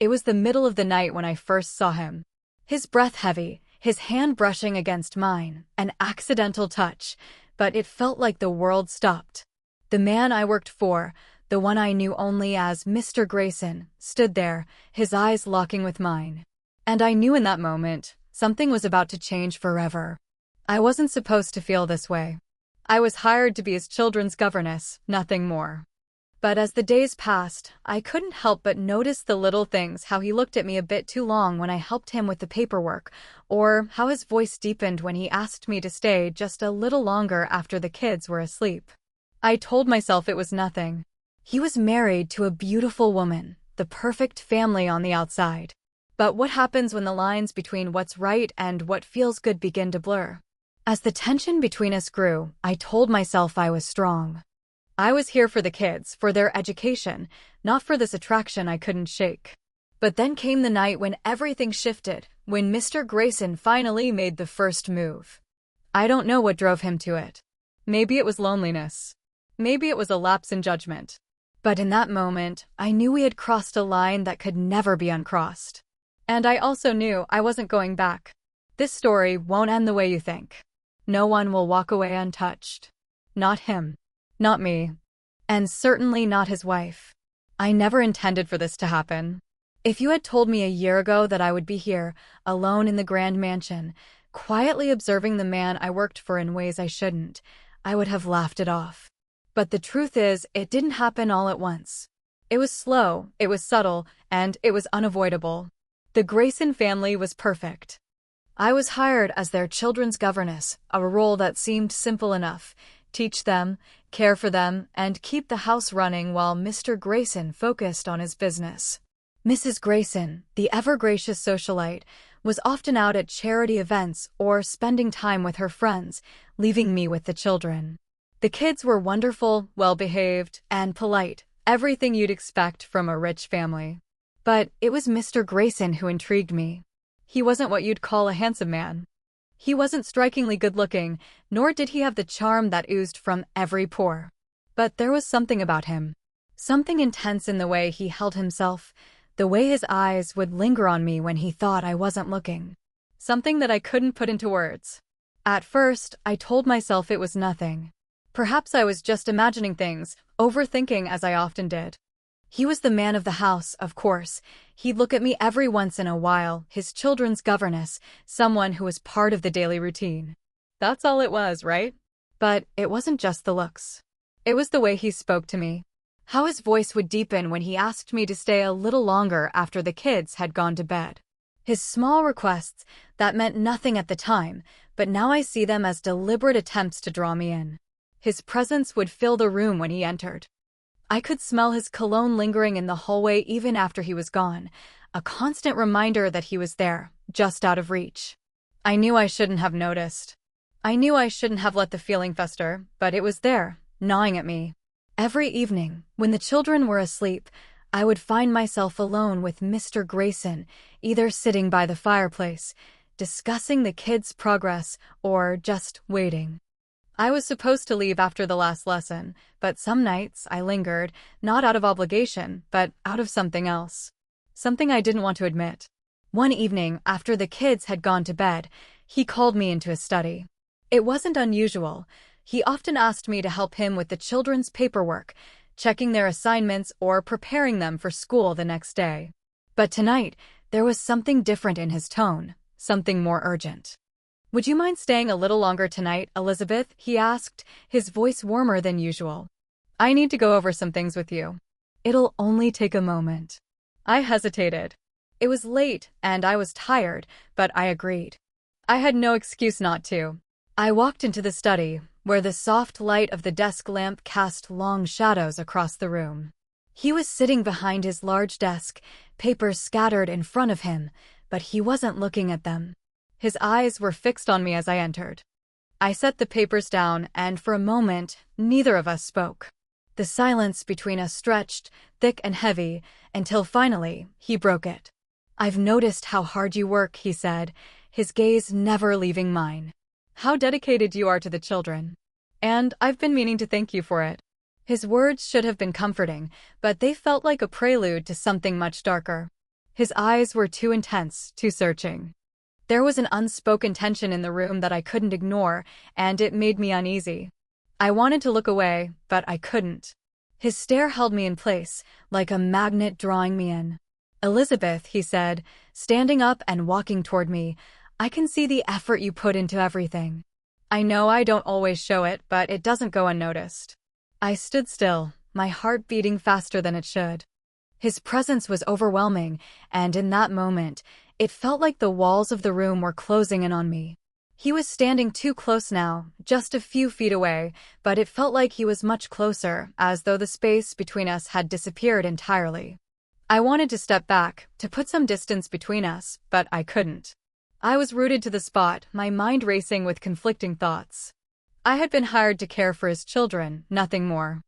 It was the middle of the night when I first saw him. His breath heavy, his hand brushing against mine, an accidental touch, but it felt like the world stopped. The man I worked for, the one I knew only as Mr. Grayson, stood there, his eyes locking with mine. And I knew in that moment, something was about to change forever. I wasn't supposed to feel this way. I was hired to be his children's governess, nothing more. But as the days passed, I couldn't help but notice the little things, how he looked at me a bit too long when I helped him with the paperwork, or how his voice deepened when he asked me to stay just a little longer after the kids were asleep. I told myself it was nothing. He was married to a beautiful woman, the perfect family on the outside. But what happens when the lines between what's right and what feels good begin to blur? As the tension between us grew, I told myself I was strong. I was here for the kids, for their education, not for this attraction I couldn't shake. But then came the night when everything shifted, when Mr. Grayson finally made the first move. I don't know what drove him to it. Maybe it was loneliness. Maybe it was a lapse in judgment. But in that moment, I knew we had crossed a line that could never be uncrossed. And I also knew I wasn't going back. This story won't end the way you think. No one will walk away untouched. Not him. Not me. And certainly not his wife. I never intended for this to happen. If you had told me a year ago that I would be here, alone in the grand mansion, quietly observing the man I worked for in ways I shouldn't, I would have laughed it off. But the truth is, it didn't happen all at once. It was slow, it was subtle, and it was unavoidable. The Grayson family was perfect. I was hired as their children's governess, a role that seemed simple enough. Teach them, care for them, and keep the house running while Mr. Grayson focused on his business. Mrs. Grayson, the ever-gracious socialite, was often out at charity events or spending time with her friends, leaving me with the children. The kids were wonderful, well-behaved, and polite, everything you'd expect from a rich family. But it was Mr. Grayson who intrigued me. He wasn't what you'd call a handsome man. He wasn't strikingly good-looking, nor did he have the charm that oozed from every pore. But there was something about him. Something intense in the way he held himself, the way his eyes would linger on me when he thought I wasn't looking. Something that I couldn't put into words. At first, I told myself it was nothing. Perhaps I was just imagining things, overthinking as I often did. He was the man of the house, of course. He'd look at me every once in a while, his children's governess, someone who was part of the daily routine. That's all it was, right? But it wasn't just the looks. It was the way he spoke to me. How his voice would deepen when he asked me to stay a little longer after the kids had gone to bed. His small requests, that meant nothing at the time, but now I see them as deliberate attempts to draw me in. His presence would fill the room when he entered. I could smell his cologne lingering in the hallway even after he was gone, a constant reminder that he was there, just out of reach. I knew I shouldn't have noticed. I knew I shouldn't have let the feeling fester, but it was there, gnawing at me. Every evening, when the children were asleep, I would find myself alone with Mr. Grayson, either sitting by the fireplace, discussing the kids' progress, or just waiting. I was supposed to leave after the last lesson, but some nights I lingered, not out of obligation, but out of something else. Something I didn't want to admit. One evening, after the kids had gone to bed, he called me into his study. It wasn't unusual. He often asked me to help him with the children's paperwork, checking their assignments or preparing them for school the next day. But tonight, there was something different in his tone, something more urgent. "Would you mind staying a little longer tonight, Elizabeth?" he asked, his voice warmer than usual. "I need to go over some things with you. It'll only take a moment." I hesitated. It was late, and I was tired, but I agreed. I had no excuse not to. I walked into the study, where the soft light of the desk lamp cast long shadows across the room. He was sitting behind his large desk, papers scattered in front of him, but he wasn't looking at them. His eyes were fixed on me as I entered. I set the papers down, and for a moment, neither of us spoke. The silence between us stretched, thick and heavy, until finally, he broke it. "I've noticed how hard you work," he said, his gaze never leaving mine. "How dedicated you are to the children. And I've been meaning to thank you for it." His words should have been comforting, but they felt like a prelude to something much darker. His eyes were too intense, too searching. There was an unspoken tension in the room that I couldn't ignore, and it made me uneasy. I wanted to look away, but I couldn't. His stare held me in place, like a magnet drawing me in. "Elizabeth," he said, standing up and walking toward me, "I can see the effort you put into everything. I know I don't always show it, but it doesn't go unnoticed." I stood still, my heart beating faster than it should. His presence was overwhelming, and in that moment, it felt like the walls of the room were closing in on me. He was standing too close now, just a few feet away, but it felt like he was much closer, as though the space between us had disappeared entirely. I wanted to step back, to put some distance between us, but I couldn't. I was rooted to the spot, my mind racing with conflicting thoughts. I had been hired to care for his children, nothing more.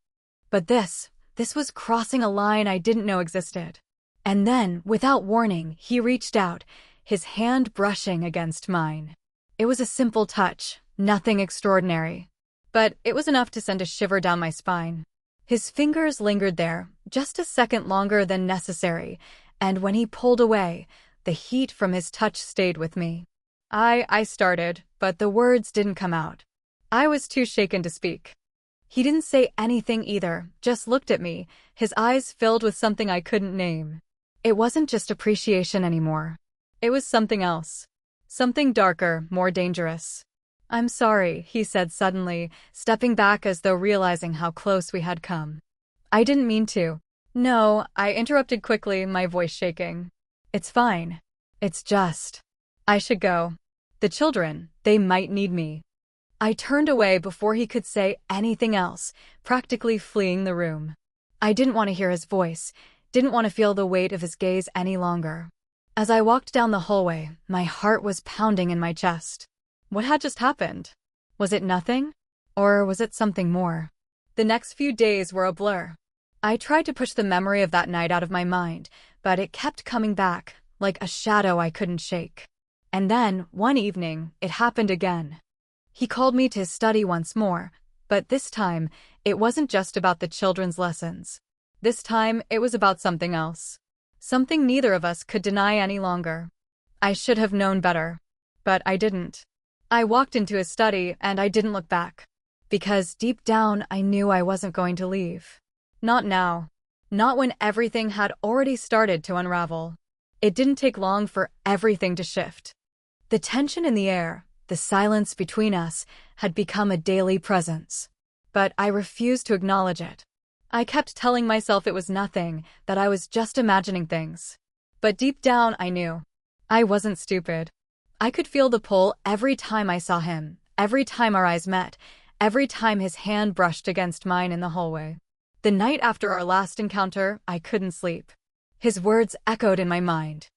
But this was crossing a line I didn't know existed. And then, without warning, he reached out, his hand brushing against mine. It was a simple touch, nothing extraordinary. But it was enough to send a shiver down my spine. His fingers lingered there, just a second longer than necessary, and when he pulled away, the heat from his touch stayed with me. I started, but the words didn't come out. I was too shaken to speak. He didn't say anything either, just looked at me, his eyes filled with something I couldn't name. It wasn't just appreciation anymore. It was something else. Something darker, more dangerous. "I'm sorry," he said suddenly, stepping back as though realizing how close we had come. "I didn't mean to." "No," I interrupted quickly, my voice shaking. "It's fine. It's just, I should go. The children, they might need me." I turned away before he could say anything else, practically fleeing the room. I didn't want to hear his voice, didn't want to feel the weight of his gaze any longer. As I walked down the hallway, my heart was pounding in my chest. What had just happened? Was it nothing? Or was it something more? The next few days were a blur. I tried to push the memory of that night out of my mind, but it kept coming back, like a shadow I couldn't shake. And then, one evening, it happened again. He called me to his study once more, but this time, it wasn't just about the children's lessons. This time, it was about something else. Something neither of us could deny any longer. I should have known better. But I didn't. I walked into his study, and I didn't look back. Because deep down, I knew I wasn't going to leave. Not now. Not when everything had already started to unravel. It didn't take long for everything to shift. The tension in the air, the silence between us, had become a daily presence. But I refused to acknowledge it. I kept telling myself it was nothing, that I was just imagining things. But deep down, I knew. I wasn't stupid. I could feel the pull every time I saw him, every time our eyes met, every time his hand brushed against mine in the hallway. The night after our last encounter, I couldn't sleep. His words echoed in my mind.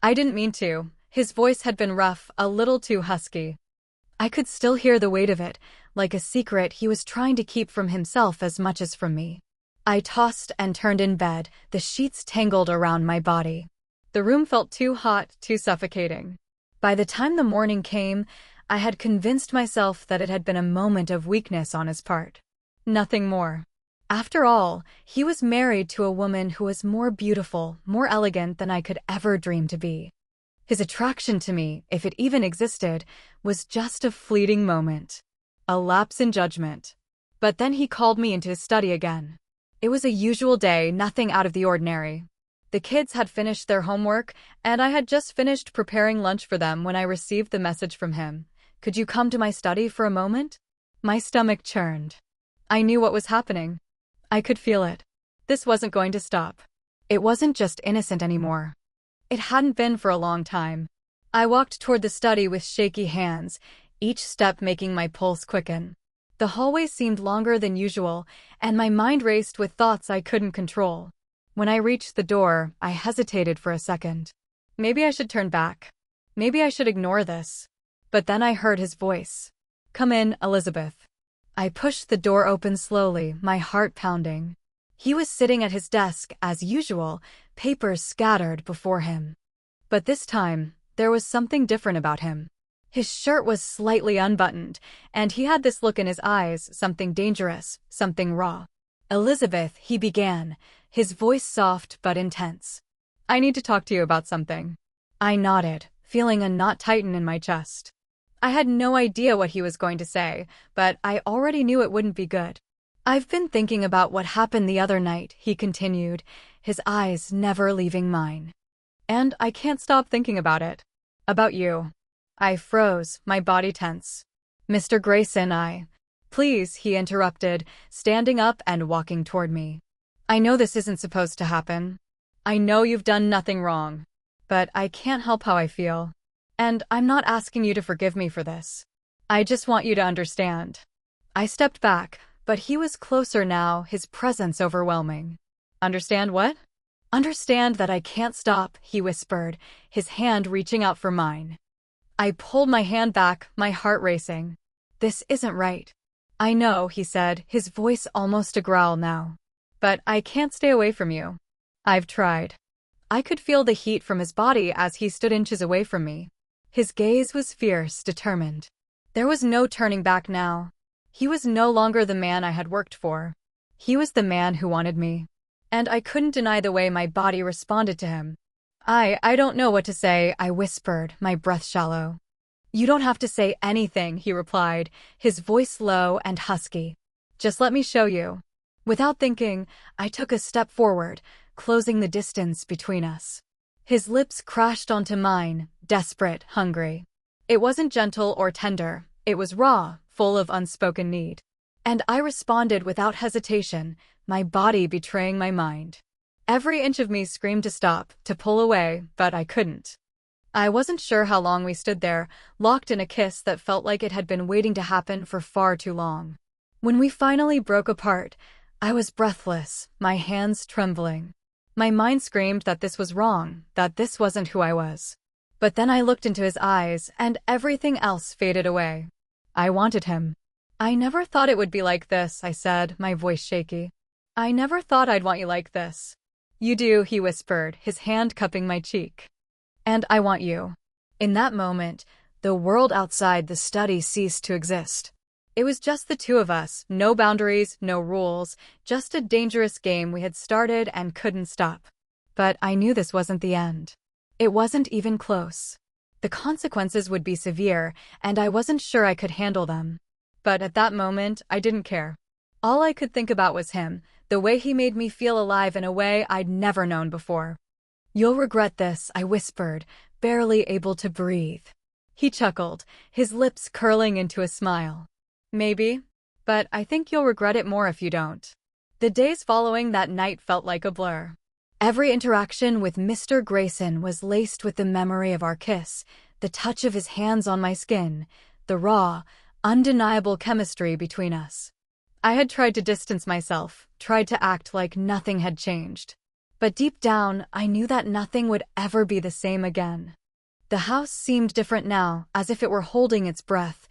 I didn't mean to. His voice had been rough, a little too husky. I could still hear the weight of it, like a secret he was trying to keep from himself as much as from me. I tossed and turned in bed, the sheets tangled around my body. The room felt too hot, too suffocating. By the time the morning came, I had convinced myself that it had been a moment of weakness on his part. Nothing more. After all, he was married to a woman who was more beautiful, more elegant than I could ever dream to be. His attraction to me, if it even existed, was just a fleeting moment. A lapse in judgment. But then he called me into his study again. It was a usual day, nothing out of the ordinary. The kids had finished their homework, and I had just finished preparing lunch for them when I received the message from him. "Could you come to my study for a moment?" My stomach churned. I knew what was happening. I could feel it. This wasn't going to stop. It wasn't just innocent anymore. It hadn't been for a long time. I walked toward the study with shaky hands, each step making my pulse quicken. The hallway seemed longer than usual, and my mind raced with thoughts I couldn't control. When I reached the door, I hesitated for a second. Maybe I should turn back. Maybe I should ignore this. But then I heard his voice. "Come in, Elizabeth." I pushed the door open slowly, my heart pounding. He was sitting at his desk, as usual, papers scattered before him. But this time, there was something different about him. His shirt was slightly unbuttoned, and he had this look in his eyes, something dangerous, something raw. "Elizabeth," he began, his voice soft but intense. I need to talk to you about something. I nodded, feeling a knot tighten in my chest. I had no idea what he was going to say, but I already knew it wouldn't be good. I've been thinking about what happened the other night, he continued, his eyes never leaving mine. And I can't stop thinking about it. About you. I froze, my body tense. Mr. Grayson, Please, he interrupted, standing up and walking toward me. I know this isn't supposed to happen. I know you've done nothing wrong. But I can't help how I feel. And I'm not asking you to forgive me for this. I just want you to understand. I stepped back, but he was closer now, his presence overwhelming. Understand what? Understand that I can't stop, he whispered, his hand reaching out for mine. I pulled my hand back, my heart racing. This isn't right. I know, he said, his voice almost a growl now. But I can't stay away from you. I've tried. I could feel the heat from his body as he stood inches away from me. His gaze was fierce, determined. There was no turning back now. He was no longer the man I had worked for. He was the man who wanted me. And I couldn't deny the way my body responded to him. I don't know what to say, I whispered, my breath shallow. You don't have to say anything, he replied, his voice low and husky. Just let me show you. Without thinking, I took a step forward, closing the distance between us. His lips crashed onto mine, desperate, hungry. It wasn't gentle or tender, it was raw, full of unspoken need. And I responded without hesitation, my body betraying my mind. Every inch of me screamed to stop, to pull away, but I couldn't. I wasn't sure how long we stood there, locked in a kiss that felt like it had been waiting to happen for far too long. When we finally broke apart, I was breathless, my hands trembling. My mind screamed that this was wrong, that this wasn't who I was. But then I looked into his eyes, and everything else faded away. I wanted him. I never thought it would be like this, I said, my voice shaky. I never thought I'd want you like this. You do, he whispered, his hand cupping my cheek. And I want you. In that moment, the world outside the study ceased to exist. It was just the two of us, no boundaries, no rules, just a dangerous game we had started and couldn't stop. But I knew this wasn't the end. It wasn't even close. The consequences would be severe, and I wasn't sure I could handle them. But at that moment, I didn't care. All I could think about was him, the way he made me feel alive in a way I'd never known before. You'll regret this, I whispered, barely able to breathe. He chuckled, his lips curling into a smile. Maybe, but I think you'll regret it more if you don't. The days following that night felt like a blur. Every interaction with Mr. Grayson was laced with the memory of our kiss, the touch of his hands on my skin, the raw, undeniable chemistry between us. I had tried to distance myself, tried to act like nothing had changed. But deep down, I knew that nothing would ever be the same again. The house seemed different now, as if it were holding its breath,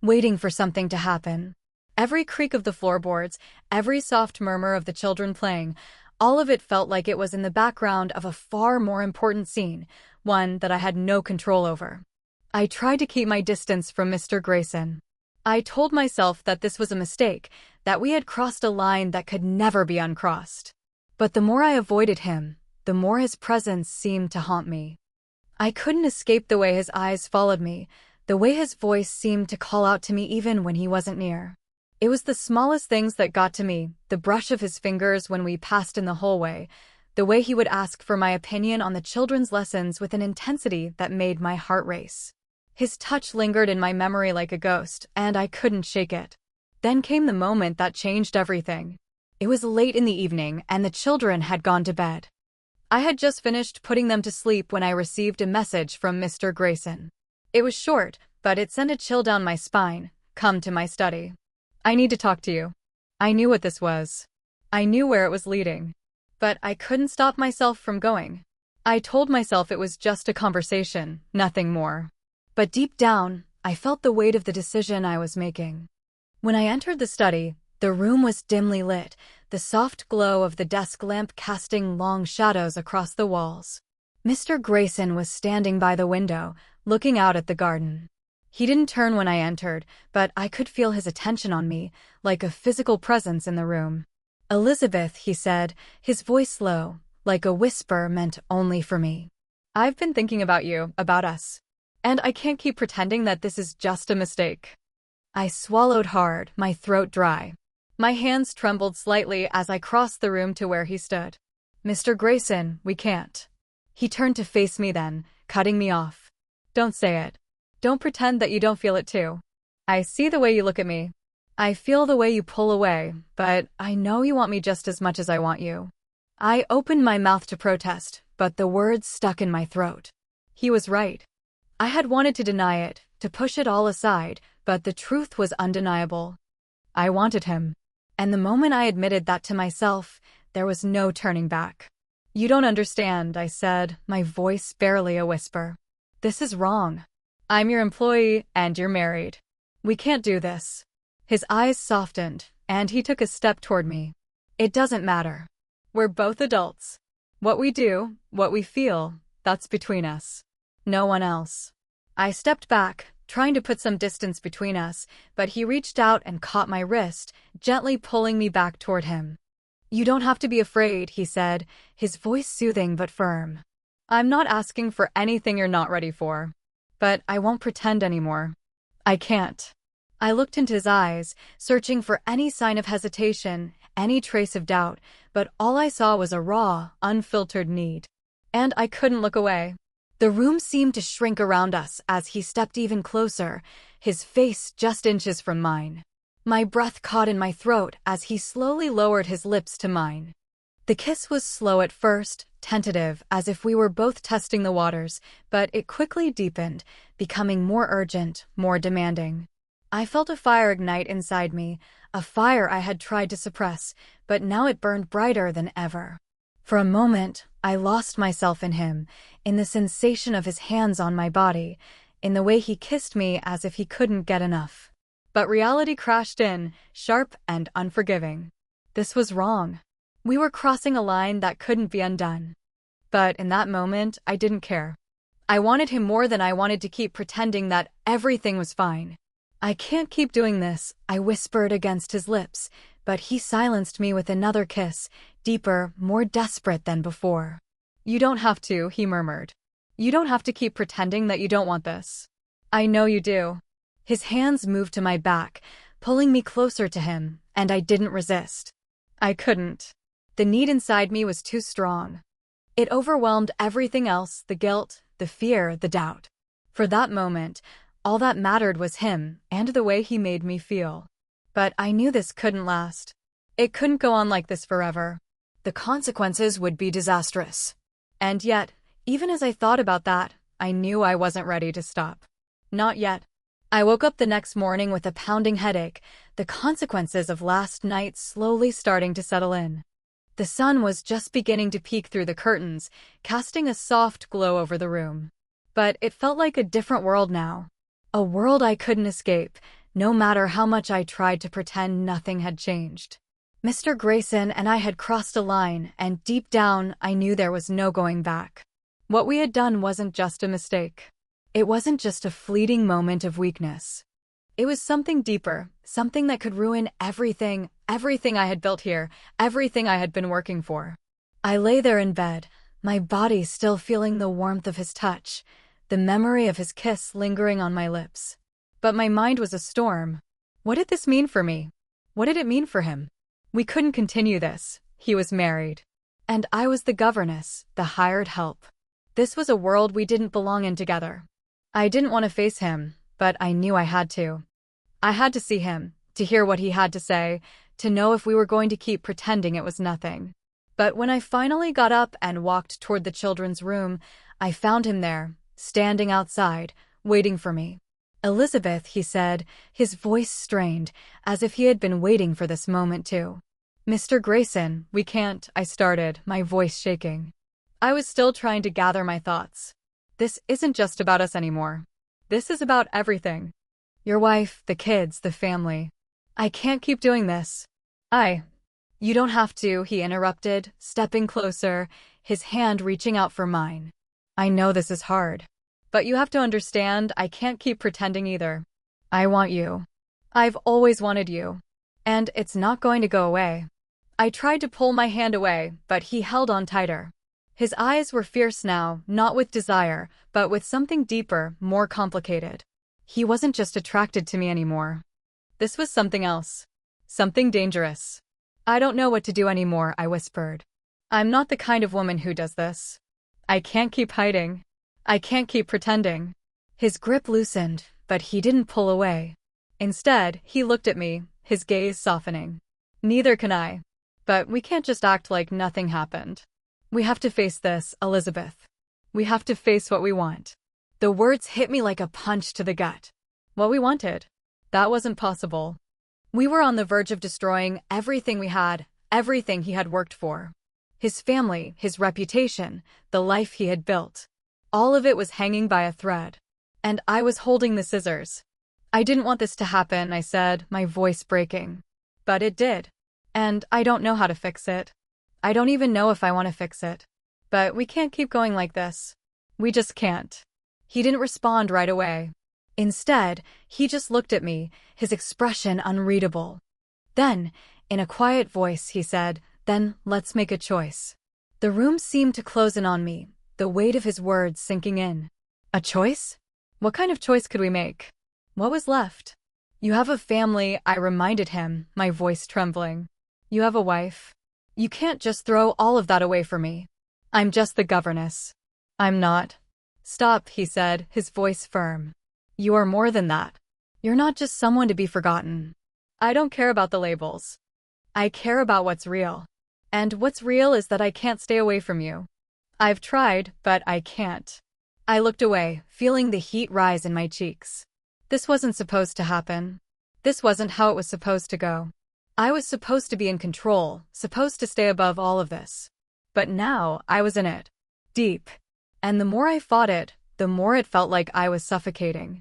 waiting for something to happen. Every creak of the floorboards, every soft murmur of the children playing, all of it felt like it was in the background of a far more important scene, one that I had no control over. I tried to keep my distance from Mr. Grayson. I told myself that this was a mistake, that we had crossed a line that could never be uncrossed. But the more I avoided him, the more his presence seemed to haunt me. I couldn't escape the way his eyes followed me, the way his voice seemed to call out to me even when he wasn't near. It was the smallest things that got to me, the brush of his fingers when we passed in the hallway, the way he would ask for my opinion on the children's lessons with an intensity that made my heart race. His touch lingered in my memory like a ghost, and I couldn't shake it. Then came the moment that changed everything. It was late in the evening, and the children had gone to bed. I had just finished putting them to sleep when I received a message from Mr. Grayson. It was short, but it sent a chill down my spine. Come to my study. I need to talk to you. I knew what this was. I knew where it was leading. But I couldn't stop myself from going. I told myself it was just a conversation, nothing more. But deep down, I felt the weight of the decision I was making. When I entered the study, the room was dimly lit, the soft glow of the desk lamp casting long shadows across the walls. Mr. Grayson was standing by the window, looking out at the garden. He didn't turn when I entered, but I could feel his attention on me, like a physical presence in the room. Elizabeth, he said, his voice low, like a whisper meant only for me. I've been thinking about you, about us. And I can't keep pretending that this is just a mistake. I swallowed hard, my throat dry. My hands trembled slightly as I crossed the room to where he stood. Mr. Grayson, we can't. He turned to face me then, cutting me off. Don't say it. Don't pretend that you don't feel it too. I see the way you look at me. I feel the way you pull away, but I know you want me just as much as I want you. I opened my mouth to protest, but the words stuck in my throat. He was right. I had wanted to deny it, to push it all aside, but the truth was undeniable. I wanted him. And the moment I admitted that to myself, there was no turning back. You don't understand, I said, my voice barely a whisper. This is wrong. I'm your employee, and you're married. We can't do this. His eyes softened, and he took a step toward me. It doesn't matter. We're both adults. What we do, what we feel, that's between us. No one else. I stepped back, trying to put some distance between us, but he reached out and caught my wrist, gently pulling me back toward him. You don't have to be afraid, he said, his voice soothing but firm. I'm not asking for anything you're not ready for. But I won't pretend anymore. I can't. I looked into his eyes, searching for any sign of hesitation, any trace of doubt, but all I saw was a raw, unfiltered need. And I couldn't look away. The room seemed to shrink around us as he stepped even closer, his face just inches from mine. My breath caught in my throat as he slowly lowered his lips to mine. The kiss was slow at first, tentative, as if we were both testing the waters, but it quickly deepened, becoming more urgent, more demanding. I felt a fire ignite inside me, a fire I had tried to suppress, but now it burned brighter than ever. For a moment, I lost myself in him, in the sensation of his hands on my body, in the way he kissed me as if he couldn't get enough. But reality crashed in, sharp and unforgiving. This was wrong. We were crossing a line that couldn't be undone. But in that moment, I didn't care. I wanted him more than I wanted to keep pretending that everything was fine. I can't keep doing this, I whispered against his lips, but he silenced me with another kiss, deeper, more desperate than before. You don't have to, he murmured. You don't have to keep pretending that you don't want this. I know you do. His hands moved to my back, pulling me closer to him, and I didn't resist. I couldn't. The need inside me was too strong. It overwhelmed everything else, the guilt, the fear, the doubt. For that moment, all that mattered was him and the way he made me feel. But I knew this couldn't last. It couldn't go on like this forever. The consequences would be disastrous. And yet, even as I thought about that, I knew I wasn't ready to stop. Not yet. I woke up the next morning with a pounding headache, the consequences of last night slowly starting to settle in. The sun was just beginning to peek through the curtains, casting a soft glow over the room. But it felt like a different world now. A world I couldn't escape, no matter how much I tried to pretend nothing had changed. Mr. Grayson and I had crossed a line, and deep down, I knew there was no going back. What we had done wasn't just a mistake. It wasn't just a fleeting moment of weakness. It was something deeper, something that could ruin everything I had built here, everything I had been working for. I lay there in bed, my body still feeling the warmth of his touch, the memory of his kiss lingering on my lips. But my mind was a storm. What did this mean for me? What did it mean for him? We couldn't continue this. He was married. And I was the governess, the hired help. This was a world we didn't belong in together. I didn't want to face him, but I knew I had to. I had to see him, to hear what he had to say, to know if we were going to keep pretending it was nothing. But when I finally got up and walked toward the children's room, I found him there, standing outside, waiting for me. Elizabeth, he said, his voice strained, as if he had been waiting for this moment too. Mr. Grayson, we can't, I started, my voice shaking. I was still trying to gather my thoughts. This isn't just about us anymore. This is about everything. Your wife, the kids, the family. I can't keep doing this. You don't have to, he interrupted, stepping closer, his hand reaching out for mine. I know this is hard. But you have to understand, I can't keep pretending either. I want you. I've always wanted you. And it's not going to go away. I tried to pull my hand away, but he held on tighter. His eyes were fierce now, not with desire, but with something deeper, more complicated. He wasn't just attracted to me anymore. This was something else. Something dangerous. I don't know what to do anymore, I whispered. I'm not the kind of woman who does this. I can't keep hiding. I can't keep pretending. His grip loosened, but he didn't pull away. Instead, he looked at me, his gaze softening. Neither can I. But we can't just act like nothing happened. We have to face this, Elizabeth. We have to face what we want. The words hit me like a punch to the gut. What we wanted. That wasn't possible. We were on the verge of destroying everything we had, everything he had worked for. His family, his reputation, the life he had built. All of it was hanging by a thread. And I was holding the scissors. I didn't want this to happen, I said, my voice breaking. But it did. And I don't know how to fix it. I don't even know if I want to fix it. But we can't keep going like this. We just can't. He didn't respond right away. Instead, he just looked at me, his expression unreadable. Then, in a quiet voice, he said, "Then, let's make a choice." The room seemed to close in on me, the weight of his words sinking in. A choice? What kind of choice could we make? What was left? You have a family, I reminded him, my voice trembling. You have a wife. You can't just throw all of that away for me. I'm just the governess. I'm not. Stop, he said, his voice firm. You are more than that. You're not just someone to be forgotten. I don't care about the labels. I care about what's real. And what's real is that I can't stay away from you. I've tried, but I can't. I looked away, feeling the heat rise in my cheeks. This wasn't supposed to happen. This wasn't how it was supposed to go. I was supposed to be in control, supposed to stay above all of this. But now, I was in it. Deep. And the more I fought it, the more it felt like I was suffocating.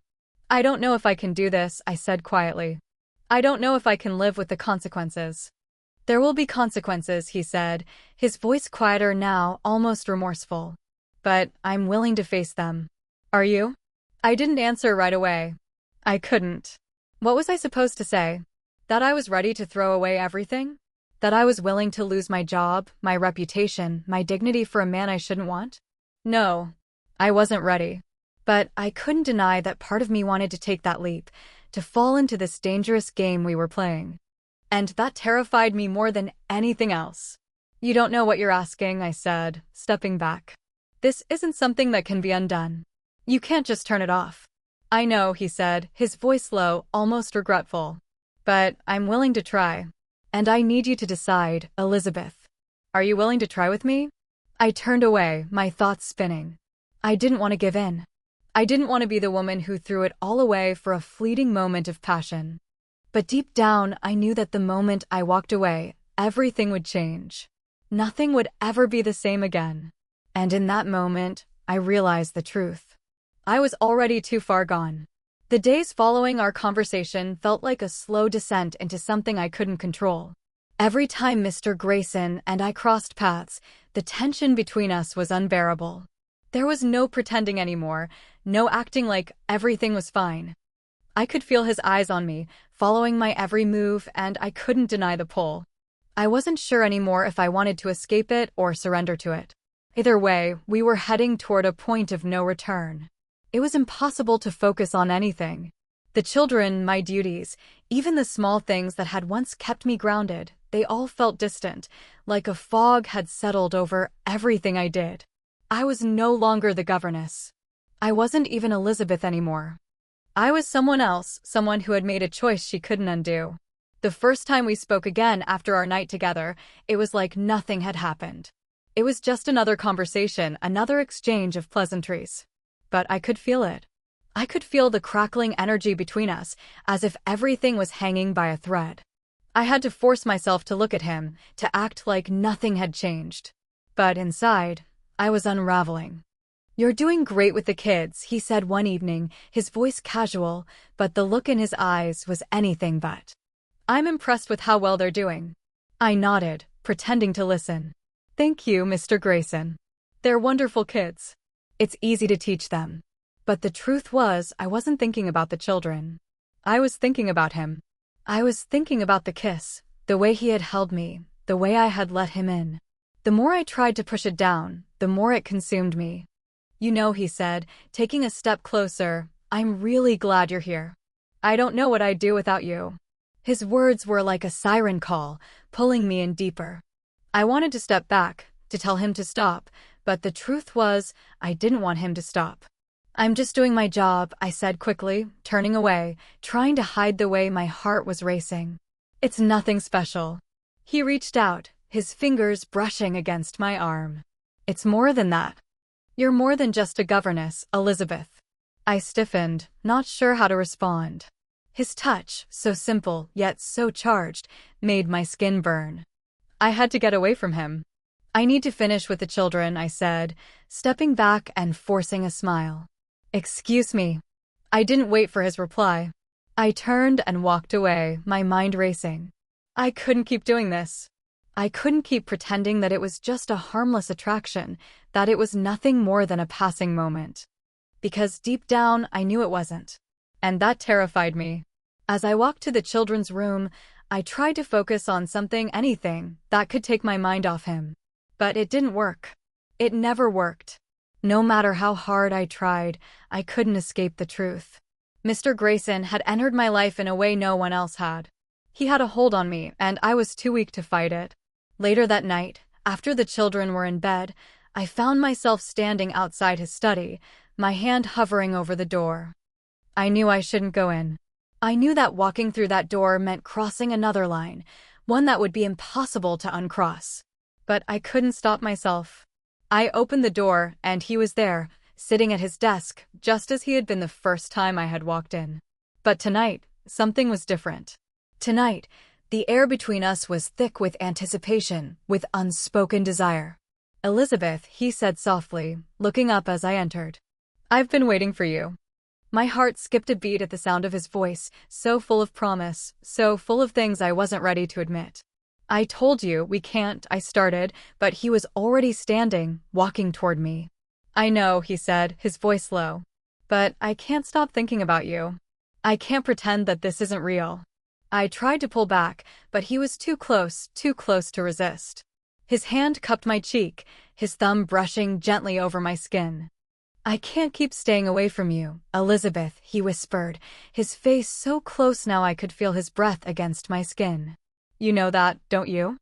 I don't know if I can do this, I said quietly. I don't know if I can live with the consequences. There will be consequences, he said, his voice quieter now, almost remorseful. But I'm willing to face them. Are you? I didn't answer right away. I couldn't. What was I supposed to say? That I was ready to throw away everything? That I was willing to lose my job, my reputation, my dignity for a man I shouldn't want? No, I wasn't ready. But I couldn't deny that part of me wanted to take that leap, to fall into this dangerous game we were playing. And that terrified me more than anything else. You don't know what you're asking, I said, stepping back. This isn't something that can be undone. You can't just turn it off. I know, he said, his voice low, almost regretful. But I'm willing to try. And I need you to decide, Elizabeth. Are you willing to try with me? I turned away, my thoughts spinning. I didn't want to give in. I didn't want to be the woman who threw it all away for a fleeting moment of passion. But deep down, I knew that the moment I walked away, everything would change. Nothing would ever be the same again. And in that moment, I realized the truth. I was already too far gone. The days following our conversation felt like a slow descent into something I couldn't control. Every time Mr. Grayson and I crossed paths, the tension between us was unbearable. There was no pretending anymore, no acting like everything was fine. I could feel his eyes on me, following my every move, and I couldn't deny the pull. I wasn't sure anymore if I wanted to escape it or surrender to it. Either way, we were heading toward a point of no return. It was impossible to focus on anything. The children, my duties, even the small things that had once kept me grounded, they all felt distant, like a fog had settled over everything I did. I was no longer the governess. I wasn't even Elizabeth anymore. I was someone else, someone who had made a choice she couldn't undo. The first time we spoke again after our night together, it was like nothing had happened. It was just another conversation, another exchange of pleasantries. But I could feel it. I could feel the crackling energy between us, as if everything was hanging by a thread. I had to force myself to look at him, to act like nothing had changed. But inside, I was unraveling. "You're doing great with the kids," he said one evening, his voice casual, but the look in his eyes was anything but. "I'm impressed with how well they're doing." I nodded, pretending to listen. "Thank you, Mr. Grayson. They're wonderful kids. It's easy to teach them." But the truth was, I wasn't thinking about the children. I was thinking about him. I was thinking about the kiss, the way he had held me, the way I had let him in. The more I tried to push it down, the more it consumed me. "You know," he said, taking a step closer, "I'm really glad you're here. I don't know what I'd do without you." His words were like a siren call, pulling me in deeper. I wanted to step back, to tell him to stop, but the truth was, I didn't want him to stop. "I'm just doing my job," I said quickly, turning away, trying to hide the way my heart was racing. "It's nothing special." He reached out, his fingers brushing against my arm. "It's more than that. You're more than just a governess, Elizabeth." I stiffened, not sure how to respond. His touch, so simple yet so charged, made my skin burn. I had to get away from him. "I need to finish with the children," I said, stepping back and forcing a smile. "Excuse me." I didn't wait for his reply. I turned and walked away, my mind racing. I couldn't keep doing this. I couldn't keep pretending that it was just a harmless attraction, that it was nothing more than a passing moment. Because deep down, I knew it wasn't. And that terrified me. As I walked to the children's room, I tried to focus on anything, that could take my mind off him. But it didn't work. It never worked. No matter how hard I tried, I couldn't escape the truth. Mr. Grayson had entered my life in a way no one else had. He had a hold on me, and I was too weak to fight it. Later that night, after the children were in bed, I found myself standing outside his study, my hand hovering over the door. I knew I shouldn't go in. I knew that walking through that door meant crossing another line, one that would be impossible to uncross. But I couldn't stop myself. I opened the door, and he was there, sitting at his desk, just as he had been the first time I had walked in. But tonight, something was different. Tonight, the air between us was thick with anticipation, with unspoken desire. "Elizabeth," he said softly, looking up as I entered. "I've been waiting for you." My heart skipped a beat at the sound of his voice, so full of promise, so full of things I wasn't ready to admit. "I told you, we can't," I started, but he was already standing, walking toward me. "I know," he said, his voice low. "But I can't stop thinking about you. I can't pretend that this isn't real." I tried to pull back, but he was too close to resist. His hand cupped my cheek, his thumb brushing gently over my skin. "I can't keep staying away from you, Elizabeth," he whispered, his face so close now I could feel his breath against my skin. "You know that, don't you?"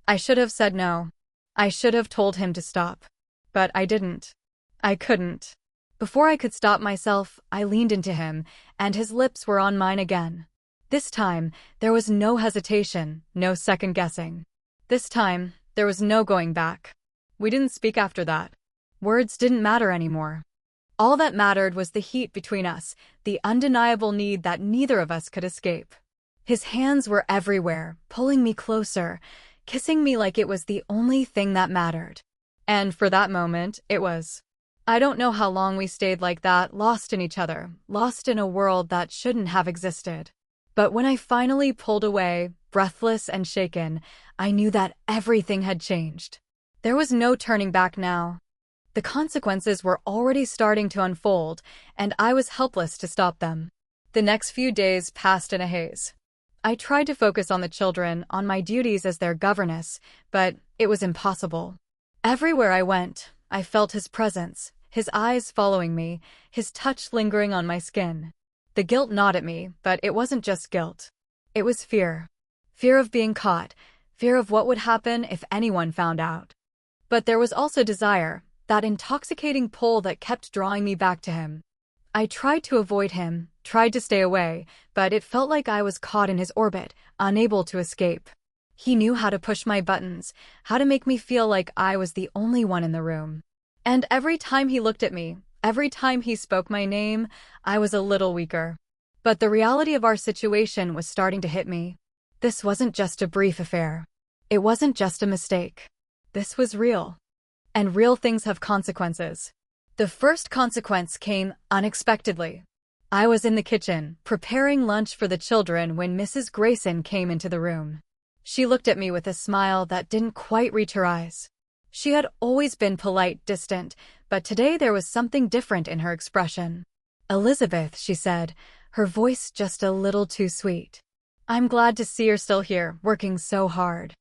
I should have said no. I should have told him to stop. But I didn't. I couldn't. Before I could stop myself, I leaned into him, and his lips were on mine again. This time, there was no hesitation, no second guessing. This time, there was no going back. We didn't speak after that. Words didn't matter anymore. All that mattered was the heat between us, the undeniable need that neither of us could escape. His hands were everywhere, pulling me closer, kissing me like it was the only thing that mattered. And for that moment, it was. I don't know how long we stayed like that, lost in each other, lost in a world that shouldn't have existed. But when I finally pulled away, breathless and shaken, I knew that everything had changed. There was no turning back now. The consequences were already starting to unfold, and I was helpless to stop them. The next few days passed in a haze. I tried to focus on the children, on my duties as their governess, but it was impossible. Everywhere I went, I felt his presence, his eyes following me, his touch lingering on my skin. The guilt gnawed at me, but it wasn't just guilt. It was fear. Fear of being caught, fear of what would happen if anyone found out. But there was also desire, that intoxicating pull that kept drawing me back to him. I tried to avoid him, tried to stay away, but it felt like I was caught in his orbit, unable to escape. He knew how to push my buttons, how to make me feel like I was the only one in the room. And every time he looked at me, every time he spoke my name, I was a little weaker. But the reality of our situation was starting to hit me. This wasn't just a brief affair. It wasn't just a mistake. This was real. And real things have consequences. The first consequence came unexpectedly. I was in the kitchen, preparing lunch for the children when Mrs. Grayson came into the room. She looked at me with a smile that didn't quite reach her eyes. She had always been polite, distant, but today there was something different in her expression. "Elizabeth," she said, her voice just a little too sweet. "I'm glad to see you're still here, working so hard."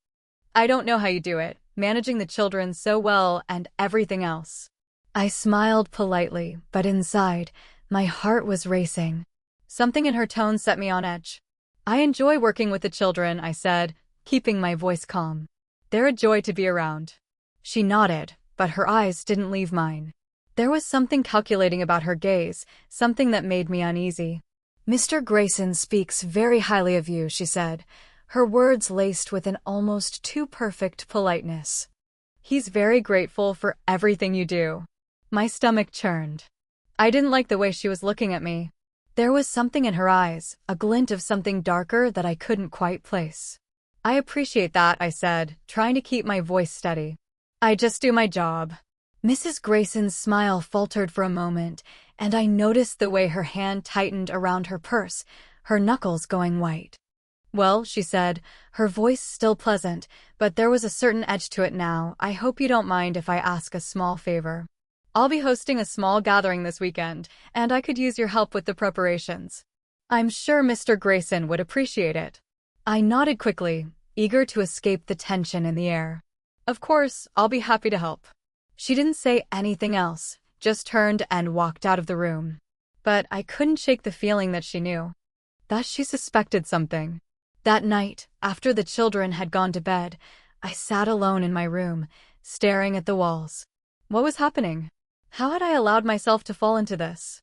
I don't know how you do it, managing the children so well and everything else. I smiled politely, but inside, my heart was racing. Something in her tone set me on edge. I enjoy working with the children, I said, keeping my voice calm. They're a joy to be around. She nodded, but her eyes didn't leave mine. There was something calculating about her gaze, something that made me uneasy. Mr. Grayson speaks very highly of you, she said, her words laced with an almost too perfect politeness. He's very grateful for everything you do. My stomach churned. I didn't like the way she was looking at me. There was something in her eyes, a glint of something darker that I couldn't quite place. I appreciate that, I said, trying to keep my voice steady. I just do my job. Mrs. Grayson's smile faltered for a moment, and I noticed the way her hand tightened around her purse, her knuckles going white. Well, she said, her voice still pleasant, but there was a certain edge to it now. I hope you don't mind if I ask a small favor. I'll be hosting a small gathering this weekend, and I could use your help with the preparations. I'm sure Mr. Grayson would appreciate it. I nodded quickly, eager to escape the tension in the air. Of course, I'll be happy to help. She didn't say anything else, just turned and walked out of the room. But I couldn't shake the feeling that she knew. That she suspected something. That night, after the children had gone to bed, I sat alone in my room, staring at the walls. What was happening? How had I allowed myself to fall into this?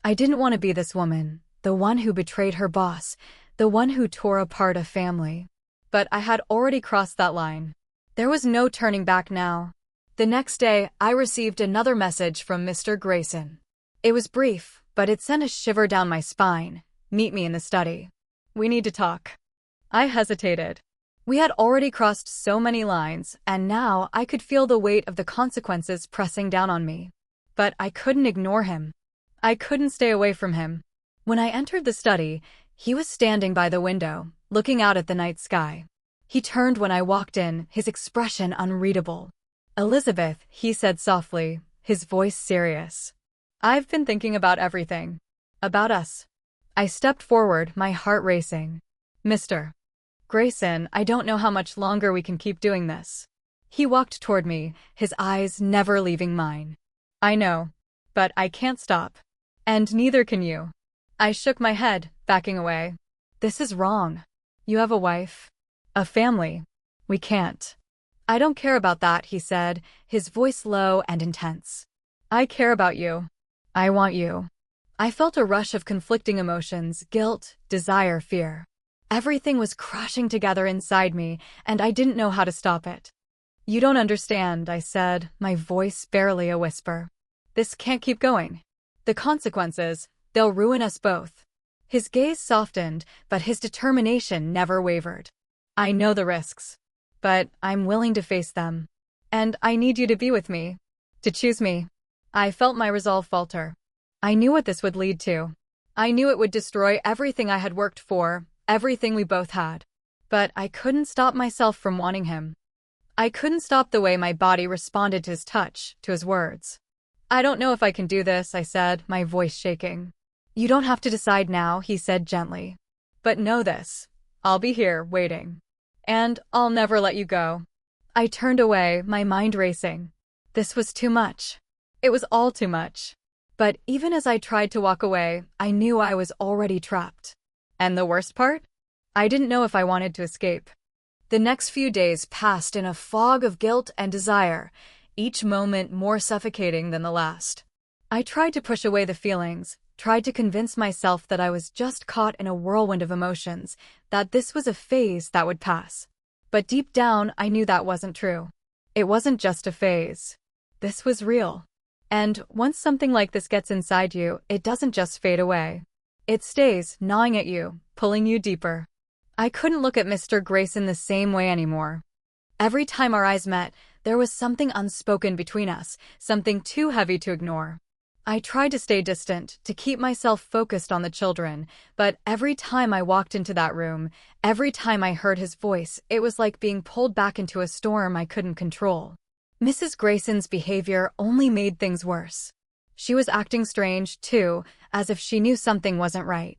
I didn't want to be this woman, the one who betrayed her boss, the one who tore apart a family. But I had already crossed that line. There was no turning back now. The next day, I received another message from Mr. Grayson. It was brief, but it sent a shiver down my spine. Meet me in the study. We need to talk. I hesitated. We had already crossed so many lines, and now I could feel the weight of the consequences pressing down on me. But I couldn't ignore him. I couldn't stay away from him. When I entered the study, he was standing by the window, looking out at the night sky. He turned when I walked in, his expression unreadable. Elizabeth, he said softly, his voice serious. I've been thinking about everything. About us. I stepped forward, my heart racing. Mr. Grayson, I don't know how much longer we can keep doing this. He walked toward me, his eyes never leaving mine. I know, but I can't stop. And neither can you. I shook my head, backing away. This is wrong. You have a wife. A family. We can't. I don't care about that, he said, his voice low and intense. I care about you. I want you. I felt a rush of conflicting emotions, guilt, desire, fear. Everything was crashing together inside me, and I didn't know how to stop it. You don't understand, I said, my voice barely a whisper. This can't keep going. The consequences, they'll ruin us both. His gaze softened, but his determination never wavered. I know the risks. But I'm willing to face them. And I need you to be with me. To choose me. I felt my resolve falter. I knew what this would lead to. I knew it would destroy everything I had worked for, everything we both had. But I couldn't stop myself from wanting him. I couldn't stop the way my body responded to his touch, to his words. I don't know if I can do this, I said, my voice shaking. You don't have to decide now, he said gently. But know this. I'll be here, waiting. And I'll never let you go. I turned away, my mind racing. This was too much. It was all too much. But even as I tried to walk away, I knew I was already trapped. And the worst part? I didn't know if I wanted to escape. The next few days passed in a fog of guilt and desire, each moment more suffocating than the last. I tried to push away the feelings, tried to convince myself that I was just caught in a whirlwind of emotions, that this was a phase that would pass. But deep down, I knew that wasn't true. It wasn't just a phase. This was real. And once something like this gets inside you, it doesn't just fade away. It stays, gnawing at you, pulling you deeper. I couldn't look at Mr. Grayson the same way anymore. Every time our eyes met, there was something unspoken between us, something too heavy to ignore. I tried to stay distant, to keep myself focused on the children, but every time I walked into that room, every time I heard his voice, it was like being pulled back into a storm I couldn't control. Mrs. Grayson's behavior only made things worse. She was acting strange, too, as if she knew something wasn't right.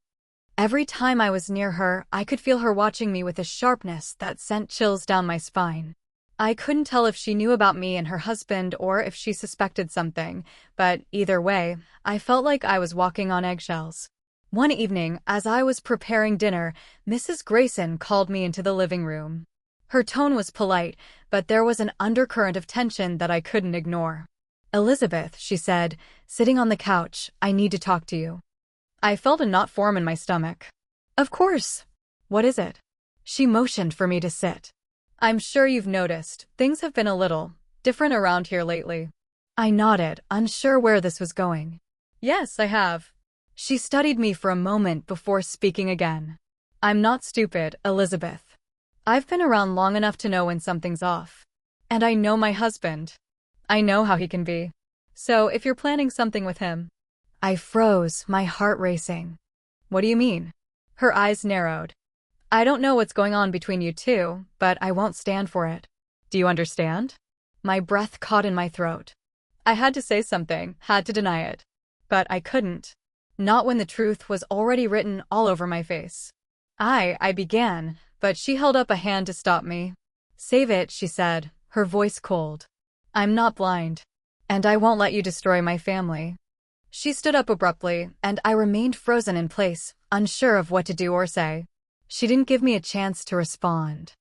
Every time I was near her, I could feel her watching me with a sharpness that sent chills down my spine. I couldn't tell if she knew about me and her husband or if she suspected something, but either way, I felt like I was walking on eggshells. One evening, as I was preparing dinner, Mrs. Grayson called me into the living room. Her tone was polite, but there was an undercurrent of tension that I couldn't ignore. "Elizabeth," she said, sitting on the couch, "I need to talk to you." I felt a knot form in my stomach. "Of course. What is it?" She motioned for me to sit. "I'm sure you've noticed, things have been a little different around here lately." I nodded, unsure where this was going. "Yes, I have." She studied me for a moment before speaking again. "I'm not stupid, Elizabeth. I've been around long enough to know when something's off. And I know my husband. I know how he can be. So if you're planning something with him..." I froze, my heart racing. "What do you mean?" Her eyes narrowed. "I don't know what's going on between you two, but I won't stand for it. Do you understand?" My breath caught in my throat. I had to say something, had to deny it. But I couldn't. Not when the truth was already written all over my face. I began, but she held up a hand to stop me. "Save it," she said, her voice cold. "I'm not blind. And I won't let you destroy my family." She stood up abruptly, and I remained frozen in place, unsure of what to do or say. She didn't give me a chance to respond.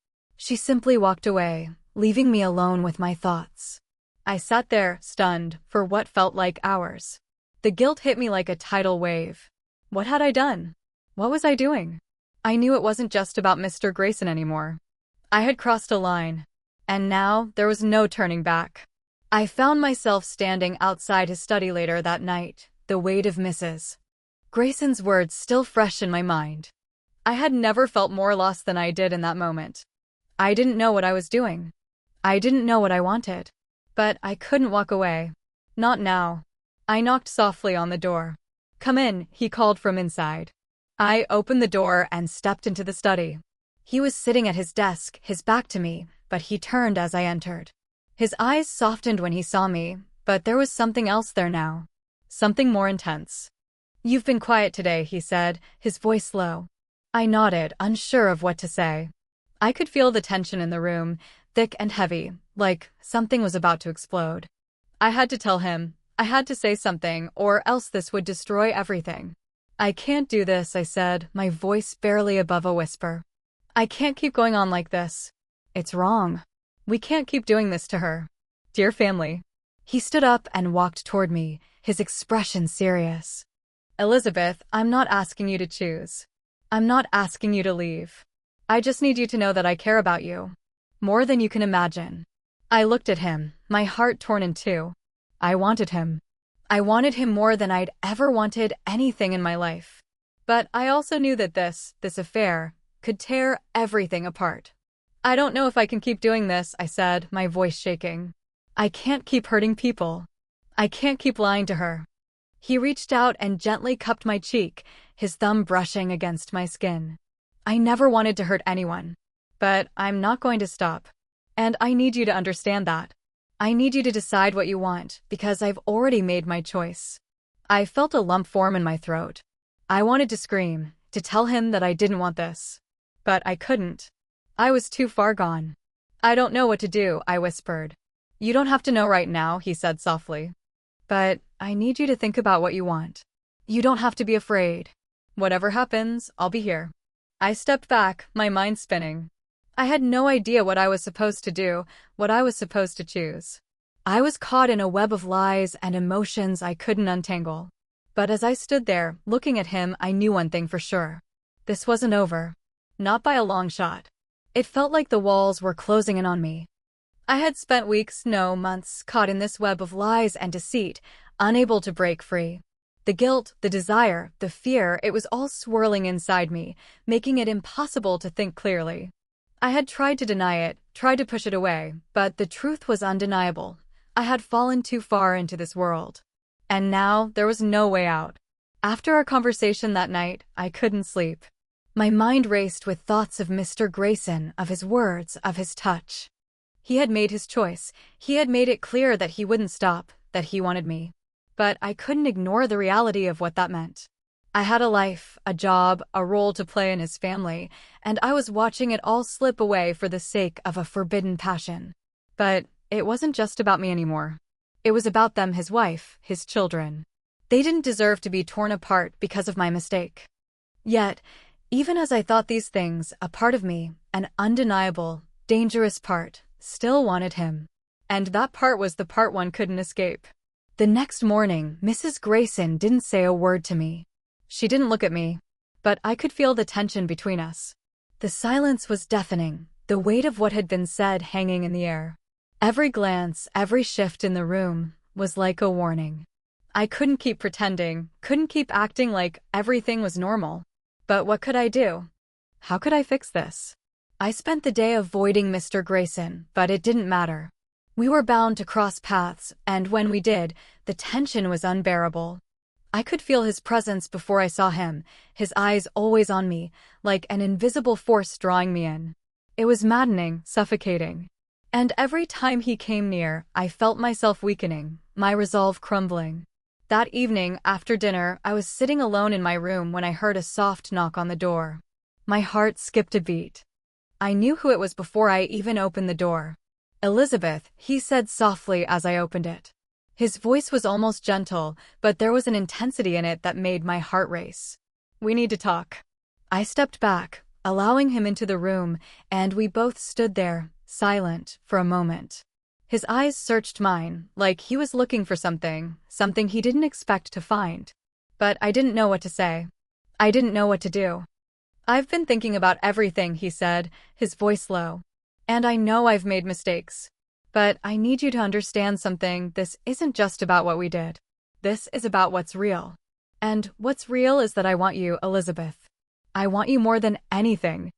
She simply walked away, leaving me alone with my thoughts. I sat there, stunned, for what felt like hours. The guilt hit me like a tidal wave. What had I done? What was I doing? I knew it wasn't just about Mr. Grayson anymore. I had crossed a line. And now, there was no turning back. I found myself standing outside his study later that night, the weight of Mrs. Grayson's words still fresh in my mind. I had never felt more lost than I did in that moment. I didn't know what I was doing. I didn't know what I wanted. But I couldn't walk away. Not now. I knocked softly on the door. "Come in," he called from inside. I opened the door and stepped into the study. He was sitting at his desk, his back to me, but he turned as I entered. His eyes softened when he saw me, but there was something else there now. Something more intense. "You've been quiet today," he said, his voice low. I nodded, unsure of what to say. I could feel the tension in the room, thick and heavy, like something was about to explode. I had to tell him. I had to say something, or else this would destroy everything. "I can't do this," I said, my voice barely above a whisper. "I can't keep going on like this. It's wrong. We can't keep doing this to her. Dear family." He stood up and walked toward me, his expression serious. "Elizabeth, I'm not asking you to choose. I'm not asking you to leave. I just need you to know that I care about you. More than you can imagine." I looked at him, my heart torn in two. I wanted him. I wanted him more than I'd ever wanted anything in my life. But I also knew that this affair, could tear everything apart. "I don't know if I can keep doing this," I said, my voice shaking. "I can't keep hurting people. I can't keep lying to her." He reached out and gently cupped my cheek, his thumb brushing against my skin. "I never wanted to hurt anyone. But I'm not going to stop. And I need you to understand that. I need you to decide what you want, because I've already made my choice." I felt a lump form in my throat. I wanted to scream, to tell him that I didn't want this. But I couldn't. I was too far gone. "I don't know what to do," I whispered. "You don't have to know right now," he said softly. "But I need you to think about what you want. You don't have to be afraid. Whatever happens, I'll be here." I stepped back, my mind spinning. I had no idea what I was supposed to do, what I was supposed to choose. I was caught in a web of lies and emotions I couldn't untangle. But as I stood there, looking at him, I knew one thing for sure. This wasn't over. Not by a long shot. It felt like the walls were closing in on me. I had spent weeks, no, months, caught in this web of lies and deceit, unable to break free. The guilt, the desire, the fear, it was all swirling inside me, making it impossible to think clearly. I had tried to deny it, tried to push it away, but the truth was undeniable. I had fallen too far into this world. And now, there was no way out. After our conversation that night, I couldn't sleep. My mind raced with thoughts of Mr. Grayson, of his words, of his touch. He had made his choice. He had made it clear that he wouldn't stop, that he wanted me. But I couldn't ignore the reality of what that meant. I had a life, a job, a role to play in his family, and I was watching it all slip away for the sake of a forbidden passion. But it wasn't just about me anymore. It was about them, his wife, his children. They didn't deserve to be torn apart because of my mistake. Yet, even as I thought these things, a part of me, an undeniable, dangerous part, still wanted him. And that part was the part one couldn't escape. The next morning, Mrs. Grayson didn't say a word to me. She didn't look at me, but I could feel the tension between us. The silence was deafening, the weight of what had been said hanging in the air. Every glance, every shift in the room, was like a warning. I couldn't keep pretending, couldn't keep acting like everything was normal. But what could I do? How could I fix this? I spent the day avoiding Mr. Grayson, but it didn't matter. We were bound to cross paths, and when we did, the tension was unbearable. I could feel his presence before I saw him, his eyes always on me, like an invisible force drawing me in. It was maddening, suffocating. And every time he came near, I felt myself weakening, my resolve crumbling. That evening, after dinner, I was sitting alone in my room when I heard a soft knock on the door. My heart skipped a beat. I knew who it was before I even opened the door. "Elizabeth," he said softly as I opened it. His voice was almost gentle, but there was an intensity in it that made my heart race. "We need to talk." I stepped back, allowing him into the room, and we both stood there, silent, for a moment. His eyes searched mine, like he was looking for something he didn't expect to find. But I didn't know what to say. I didn't know what to do. "I've been thinking about everything," he said, his voice low. "And I know I've made mistakes. But I need you to understand something. This isn't just about what we did. This is about what's real. And what's real is that I want you, Elizabeth. I want you more than anything."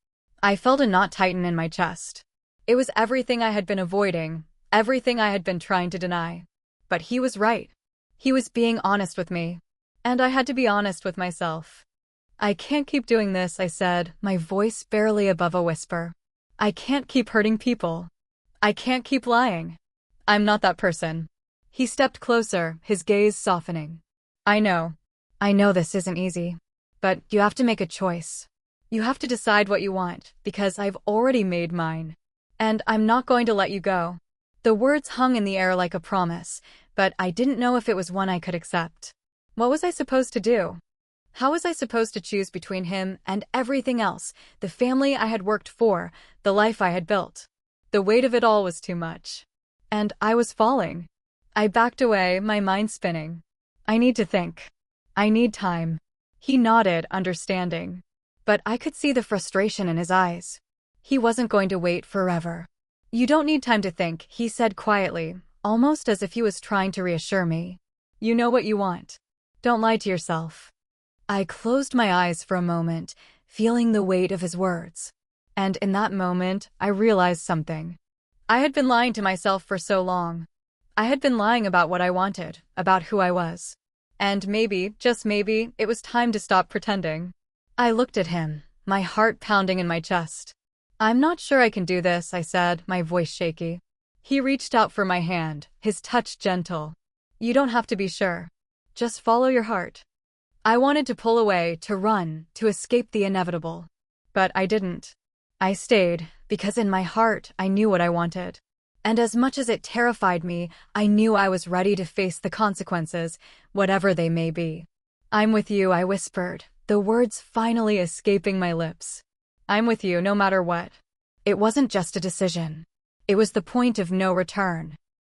I felt a knot tighten in my chest. It was everything I had been avoiding, everything I had been trying to deny. But he was right. He was being honest with me. And I had to be honest with myself. "I can't keep doing this," I said, my voice barely above a whisper. "I can't keep hurting people. I can't keep lying. I'm not that person." He stepped closer, his gaze softening. I know this isn't easy. But you have to make a choice. You have to decide what you want, because I've already made mine. And I'm not going to let you go." The words hung in the air like a promise, but I didn't know if it was one I could accept. What was I supposed to do? How was I supposed to choose between him and everything else, the family I had worked for, the life I had built? The weight of it all was too much. And I was falling. I backed away, my mind spinning. "I need to think. I need time." He nodded, understanding. But I could see the frustration in his eyes. He wasn't going to wait forever. "You don't need time to think," he said quietly, almost as if he was trying to reassure me. "You know what you want. Don't lie to yourself." I closed my eyes for a moment, feeling the weight of his words. And in that moment, I realized something. I had been lying to myself for so long. I had been lying about what I wanted, about who I was. And maybe, just maybe, it was time to stop pretending. I looked at him, my heart pounding in my chest. "I'm not sure I can do this," I said, my voice shaky. He reached out for my hand, his touch gentle. "You don't have to be sure. Just follow your heart." I wanted to pull away, to run, to escape the inevitable. But I didn't. I stayed, because in my heart I knew what I wanted. And as much as it terrified me, I knew I was ready to face the consequences, whatever they may be. "I'm with you," I whispered, the words finally escaping my lips. "I'm with you no matter what." It wasn't just a decision. It was the point of no return.